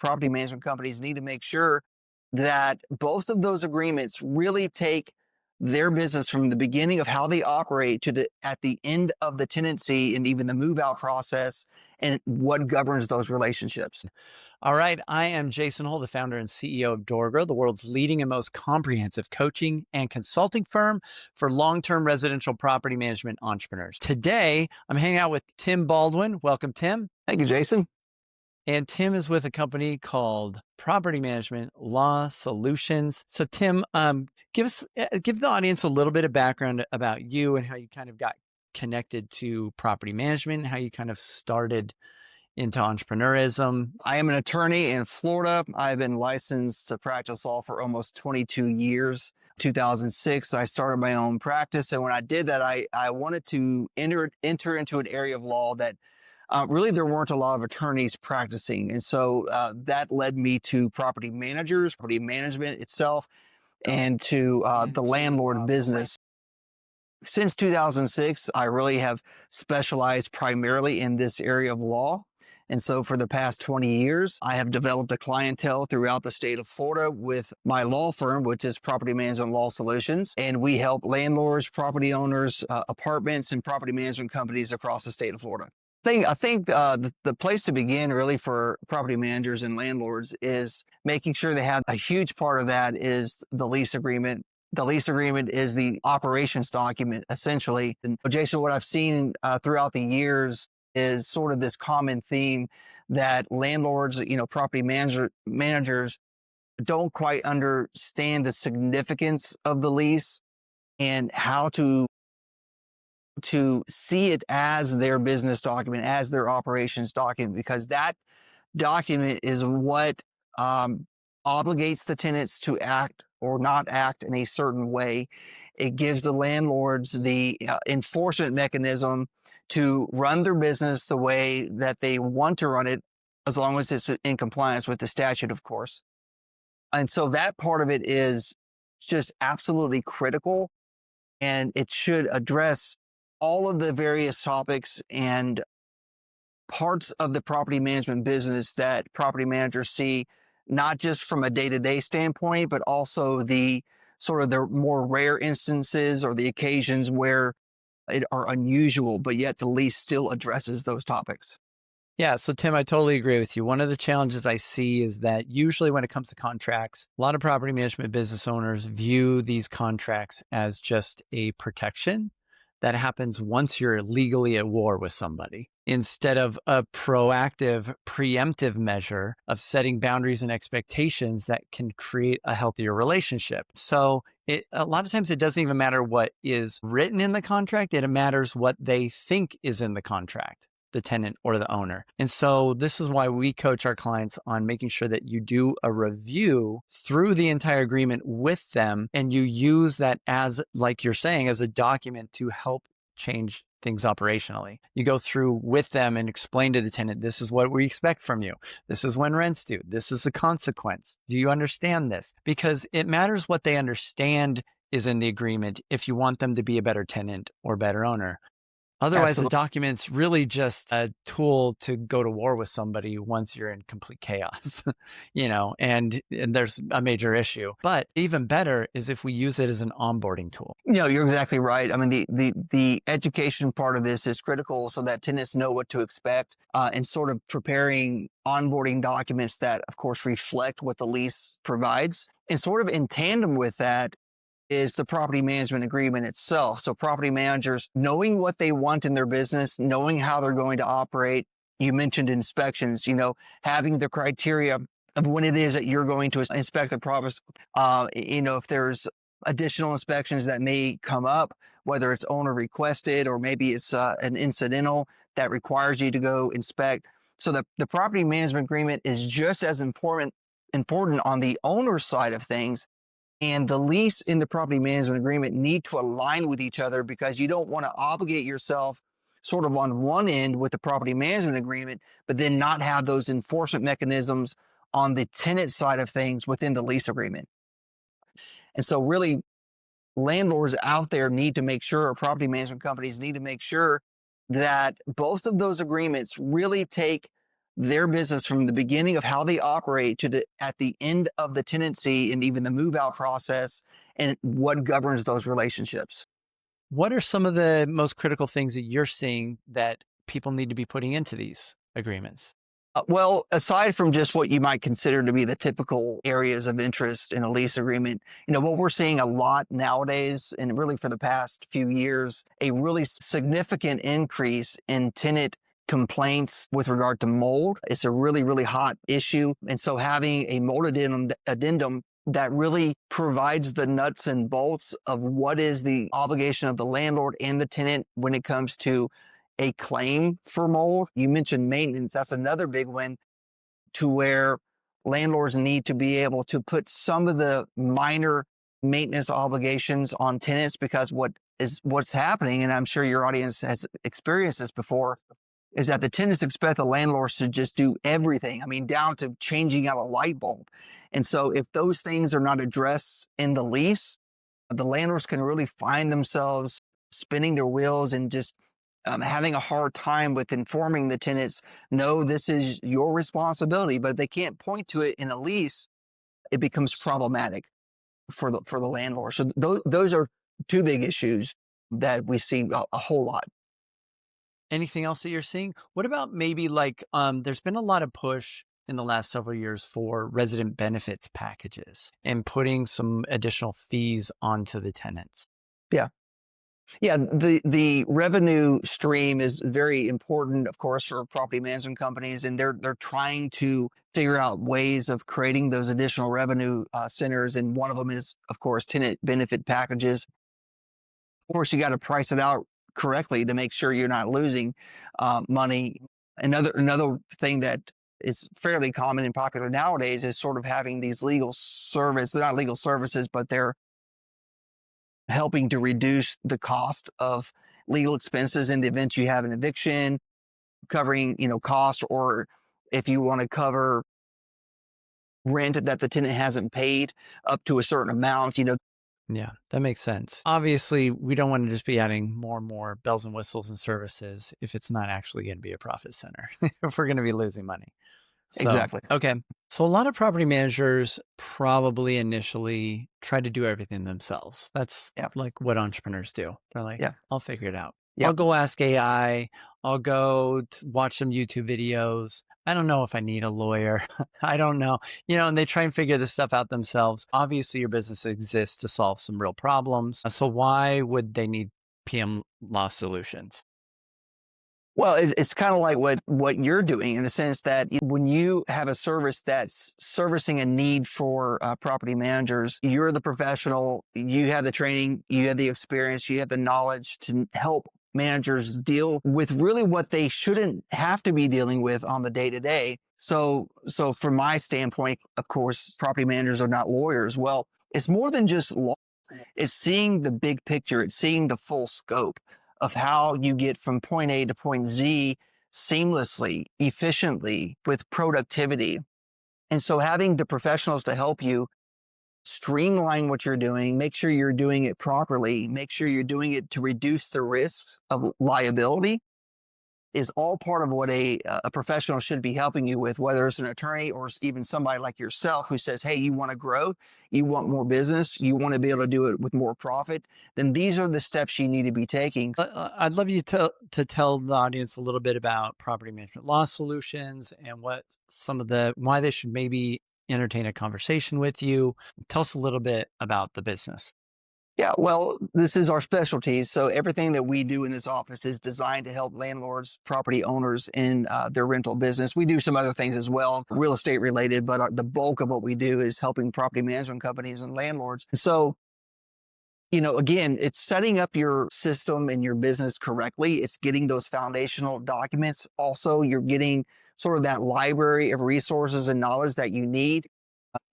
property management companies need to make sure that both of those agreements really take their business from the beginning of how they operate to at the end of the tenancy and even the move out process and what governs those relationships. All right, I am Jason Hole, the founder and CEO of DoorGrow, the world's leading and most comprehensive coaching and consulting firm for long-term residential property management entrepreneurs. Today, I'm hanging out with Tim Baldwin. Welcome, Tim. Thank you, Jason. And Tim is with a company called Property Management Law Solutions. So Tim, give the audience a little bit of background about you and how you kind of got connected to property management, how you kind of started into entrepreneurism. I am an attorney in Florida. I've been licensed to practice law for almost 22 years. 2006, I started my own practice. And when I did that, I wanted to enter into an area of law that really there weren't a lot of attorneys practicing. And so that led me to property managers, property management itself, and to the landlord business. Since 2006, I really have specialized primarily in this area of law. And so for the past 20 years, I have developed a clientele throughout the state of Florida with my law firm, which is Property Management Law Solutions. And we help landlords, property owners, apartments, and property management companies across the state of Florida. I think the place to begin really for property managers and landlords is making sure they have a huge part of that is the lease agreement. The lease agreement is the operations document, essentially. And Jason, what I've seen throughout the years is sort of this common theme that landlords, property managers don't quite understand the significance of the lease and how to see it as their business document, as their operations document, because that document is what obligates the tenants to act or not act in a certain way. It gives the landlords the enforcement mechanism to run their business the way that they want to run it, as long as it's in compliance with the statute, of course. And so that part of it is just absolutely critical, and it should address all of the various topics and parts of the property management business that property managers see, not just from a day-to-day standpoint, but also the sort of the more rare instances or the occasions where it are unusual, but yet the lease still addresses those topics. Yeah, so Tim, I totally agree with you. One of the challenges I see is that usually when it comes to contracts, a lot of property management business owners view these contracts as just a protection that happens once you're legally at war with somebody, instead of a proactive, preemptive measure of setting boundaries and expectations that can create a healthier relationship. So a lot of times it doesn't even matter what is written in the contract. It matters what they think is in the contract, the tenant or the owner. And so this is why we coach our clients on making sure that you do a review through the entire agreement with them, and you use that as, like you're saying, as a document to help change things operationally. You go through with them and explain to the tenant, this is what we expect from you. This is when rent's due. This is the consequence. Do you understand this? Because it matters what they understand is in the agreement if you want them to be a better tenant or better owner. Otherwise, the document's really just a tool to go to war with somebody once you're in complete chaos, and there's a major issue. But even better is if we use it as an onboarding tool. You're exactly right. I mean, the education part of this is critical so that tenants know what to expect, and sort of preparing onboarding documents that, of course, reflect what the lease provides. And sort of in tandem with that is the property management agreement itself. So property managers knowing what they want in their business, knowing how they're going to operate. You mentioned inspections, having the criteria of when it is that you're going to inspect the property. If there's additional inspections that may come up, whether it's owner requested or maybe it's an incidental that requires you to go inspect. So the property management agreement is just as important on the owner's side of things. And the lease in the property management agreement need to align with each other, because you don't want to obligate yourself sort of on one end with the property management agreement, but then not have those enforcement mechanisms on the tenant side of things within the lease agreement. And so really, landlords out there need to make sure, or property management companies need to make sure, that both of those agreements really take their business from the beginning of how they operate to at the end of the tenancy and even the move out process, and what governs those relationships. What are some of the most critical things that you're seeing that people need to be putting into these agreements? Well, aside from just what you might consider to be the typical areas of interest in a lease agreement, what we're seeing a lot nowadays, and really for the past few years, a really significant increase in tenant complaints with regard to mold. It's a really, really hot issue. And so having a mold addendum that really provides the nuts and bolts of what is the obligation of the landlord and the tenant when it comes to a claim for mold. You mentioned maintenance. That's another big one, to where landlords need to be able to put some of the minor maintenance obligations on tenants, because what's happening, and I'm sure your audience has experienced this before, is that the tenants expect the landlords to just do everything. I mean, down to changing out a light bulb. And so if those things are not addressed in the lease, the landlords can really find themselves spinning their wheels and just having a hard time with informing the tenants, no, this is your responsibility. But if they can't point to it in a lease, it becomes problematic for the landlord. So those are two big issues that we see a whole lot. Anything else that you're seeing? What about maybe like there's been a lot of push in the last several years for resident benefits packages and putting some additional fees onto the tenants. Yeah. Yeah, the revenue stream is very important, of course, for property management companies, and they're trying to figure out ways of creating those additional revenue centers. And one of them is, of course, tenant benefit packages. Of course, you got to price it out correctly to make sure you're not losing money. Another thing that is fairly common and popular nowadays is sort of having these legal service. They're not legal services, but they're helping to reduce the cost of legal expenses in the event you have an eviction, covering, cost, or if you want to cover rent that the tenant hasn't paid up to a certain amount. Yeah, that makes sense. Obviously, we don't want to just be adding more and more bells and whistles and services if it's not actually going to be a profit center, if we're going to be losing money. So, Exactly. Okay. So a lot of property managers probably initially try to do everything themselves. That's like what entrepreneurs do. They're like, I'll figure it out. I'll go ask AI. I'll go watch some YouTube videos. I don't know if I need a lawyer. I don't know. And they try and figure this stuff out themselves. Obviously, your business exists to solve some real problems. So why would they need PM Law Solutions? Well, it's kind of like what you're doing, in the sense that when you have a service that's servicing a need for property managers, you're the professional, you have the training, you have the experience, you have the knowledge to help managers deal with really what they shouldn't have to be dealing with on the day-to-day. So from my standpoint, of course, property managers are not lawyers. Well, it's more than just law. It's seeing the big picture. It's seeing the full scope of how you get from point A to point Z seamlessly, efficiently, with productivity. And so having the professionals to help you streamline what you're doing, make sure you're doing it properly, make sure you're doing it to reduce the risks of liability, is all part of what a professional should be helping you with, whether it's an attorney or even somebody like yourself who says, hey, you want to grow, you want more business, you want to be able to do it with more profit, then these are the steps you need to be taking. I'd love you to tell the audience a little bit about Property Management Law Solutions and what why they should maybe entertain a conversation with you. Tell us a little bit about the business. Yeah, well, this is our specialty. So everything that we do in this office is designed to help landlords, property owners in their rental business. We do some other things as well, real estate related, but the bulk of what we do is helping property management companies and landlords. So, again, it's setting up your system and your business correctly. It's getting those foundational documents. Also, you're getting sort of that library of resources and knowledge that you need.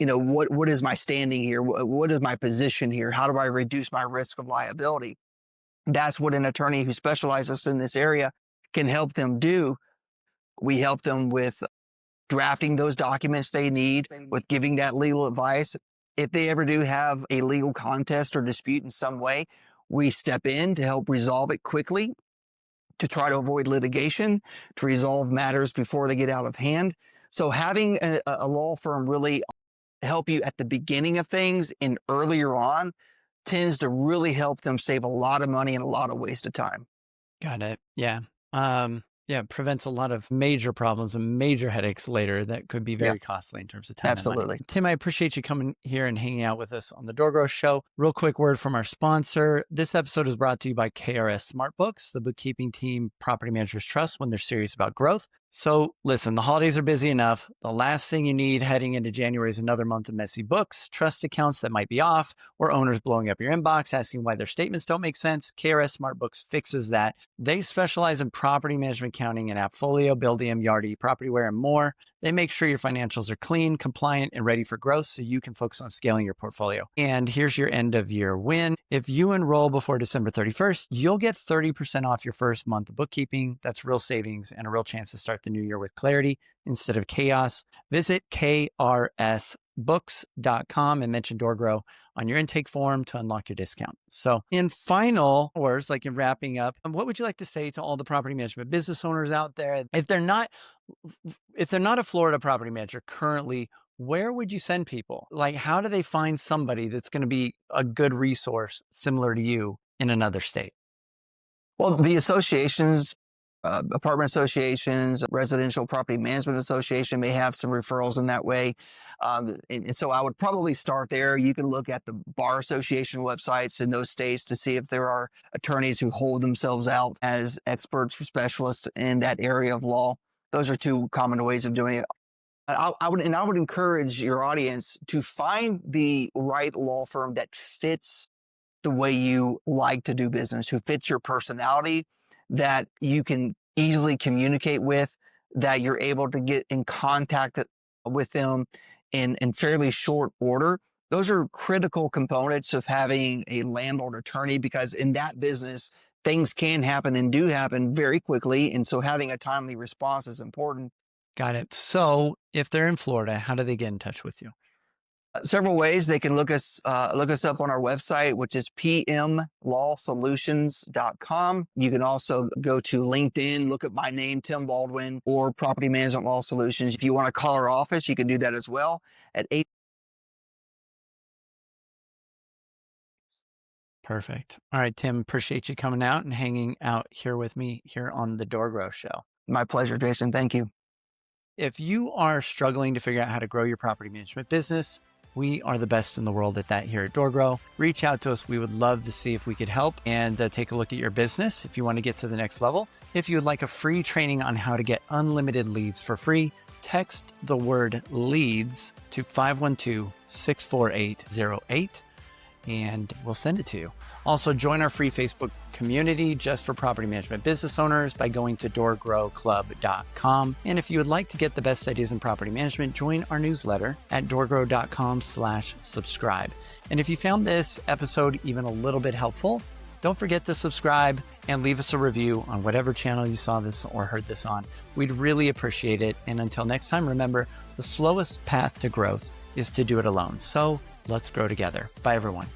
What is my standing here? What is my position here? How do I reduce my risk of liability? That's what an attorney who specializes in this area can help them do. We help them with drafting those documents they need, with giving that legal advice. If they ever do have a legal contest or dispute in some way, we step in to help resolve it quickly. to try to avoid litigation, to resolve matters before they get out of hand. So having a law firm really help you at the beginning of things and earlier on tends to really help them save a lot of money and a lot of waste of time. Got it. Yeah. Yeah, it prevents a lot of major problems and major headaches later that could be Yeah, very costly in terms of time and money. absolutely. Tim, I appreciate you coming here and hanging out with us on the DoorGrow Show. Real quick word from our sponsor. This episode is brought to you by KRS Smart Books, the bookkeeping team property managers trust when they're serious about growth. So listen, the holidays are busy enough. The last thing you need heading into January is another month of messy books, trust accounts that might be off, or owners blowing up your inbox asking why their statements don't make sense. KRS Smart Books fixes that. They specialize in property management accounting and Appfolio, Buildium, Yardi, Propertyware, and more. They make sure your financials are clean, compliant, and ready for growth so you can focus on scaling your portfolio. And here's your end of year win. If you enroll before December 31st, you'll get 30% off your first month of bookkeeping. That's real savings and a real chance to start the new year with clarity instead of chaos. Visit krsbooks.com and mention DoorGrow on your intake form to unlock your discount. So in final words, like in wrapping up, what would you like to say to all the property management business owners out there? If they're not a Florida property manager currently, where would you send people? Like, how do they find somebody that's going to be a good resource similar to you in another state? Well, the associations, apartment associations, residential property management association may have some referrals in that way. And so I would probably start there. You can look at the bar association websites in those states to see if there are attorneys who hold themselves out as experts or specialists in that area of law. Those are two common ways of doing it. I would encourage your audience to find the right law firm that fits the way you like to do business, who fits your personality, that you can easily communicate with, that you're able to get in contact with them in fairly short order. Those are critical components of having a landlord attorney, because in that business, things can happen and do happen very quickly. And so having a timely response is important. Got it. So if they're in Florida, how do they get in touch with you? Several ways. They can look us up on our website, which is pmlawsolutions.com. You can also go to LinkedIn, look at my name, Tim Baldwin, or Property Management Law Solutions. If you want to call our office, you can do that as well at 8. Perfect. All right, Tim, appreciate you coming out and hanging out here with me here on the DoorGrow Show. My pleasure, Jason. Thank you. If you are struggling to figure out how to grow your property management business, we are the best in the world at that here at DoorGrow. Reach out to us. We would love to see if we could help and take a look at your business if you want to get to the next level. If you would like a free training on how to get unlimited leads for free, text the word leads to 512-648-08 and we'll send it to you. Also, join our free Facebook community just for property management business owners by going to doorgrowclub.com. And if you would like to get the best ideas in property management, join our newsletter at doorgrow.com/subscribe. And if you found this episode even a little bit helpful, don't forget to subscribe and leave us a review on whatever channel you saw this or heard this on. We'd really appreciate it. And until next time, remember, the slowest path to growth is to do it alone. So let's grow together. Bye, everyone.